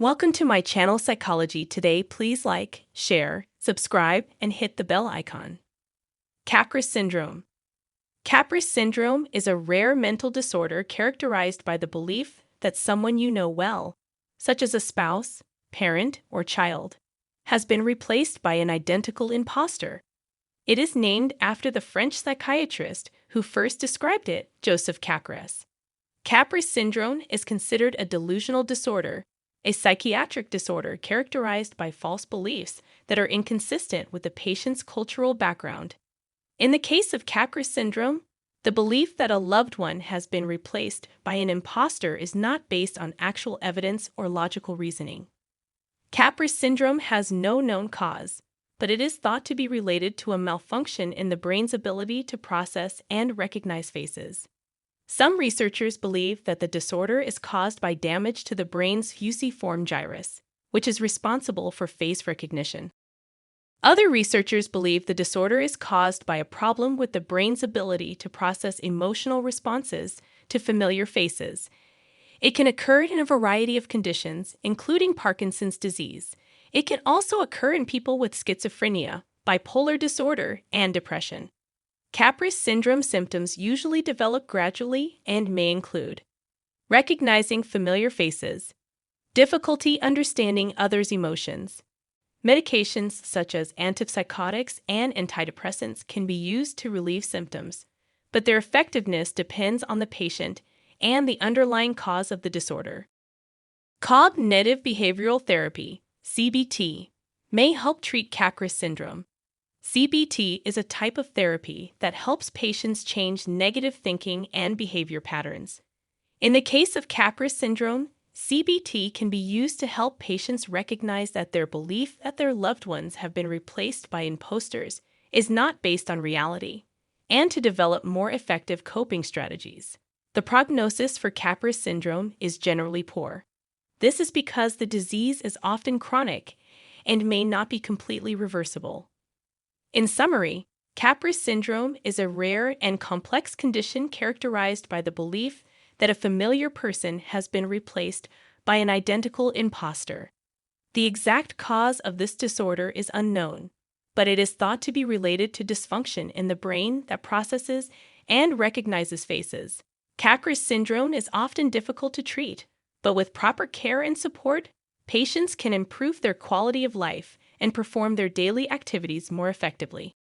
Welcome to my channel Psychology. Today, please like, share, subscribe, and hit the bell icon. Capgras Syndrome. Capgras Syndrome is a rare mental disorder characterized by the belief that someone you know well, such as a spouse, parent, or child, has been replaced by an identical imposter. It is named after the French psychiatrist who first described it, Joseph Capgras. Capgras syndrome is considered a delusional disorder, a psychiatric disorder characterized by false beliefs that are inconsistent with the patient's cultural background. In the case of Capgras syndrome, the belief that a loved one has been replaced by an imposter is not based on actual evidence or logical reasoning. Capgras syndrome has no known cause, but it is thought to be related to a malfunction in the brain's ability to process and recognize faces. Some researchers believe that the disorder is caused by damage to the brain's fusiform gyrus, which is responsible for face recognition. Other researchers believe the disorder is caused by a problem with the brain's ability to process emotional responses to familiar faces. It can occur in a variety of conditions, including Parkinson's disease. It can also occur in people with schizophrenia, bipolar disorder, and depression. Capgras syndrome symptoms usually develop gradually and may include recognizing familiar faces, difficulty understanding others' emotions. Medications such as antipsychotics and antidepressants can be used to relieve symptoms, but their effectiveness depends on the patient and the underlying cause of the disorder. Cognitive behavioral therapy, CBT, may help treat Capgras syndrome. CBT is a type of therapy that helps patients change negative thinking and behavior patterns. In the case of Capgras syndrome, CBT can be used to help patients recognize that their belief that their loved ones have been replaced by imposters is not based on reality, and to develop more effective coping strategies. The prognosis for Capgras syndrome is generally poor. This is because the disease is often chronic and may not be completely reversible. In summary, Capgras syndrome is a rare and complex condition characterized by the belief that a familiar person has been replaced by an identical imposter. The exact cause of this disorder is unknown, but it is thought to be related to dysfunction in the brain that processes and recognizes faces. Capgras syndrome is often difficult to treat, but with proper care and support, patients can improve their quality of life and perform their daily activities more effectively.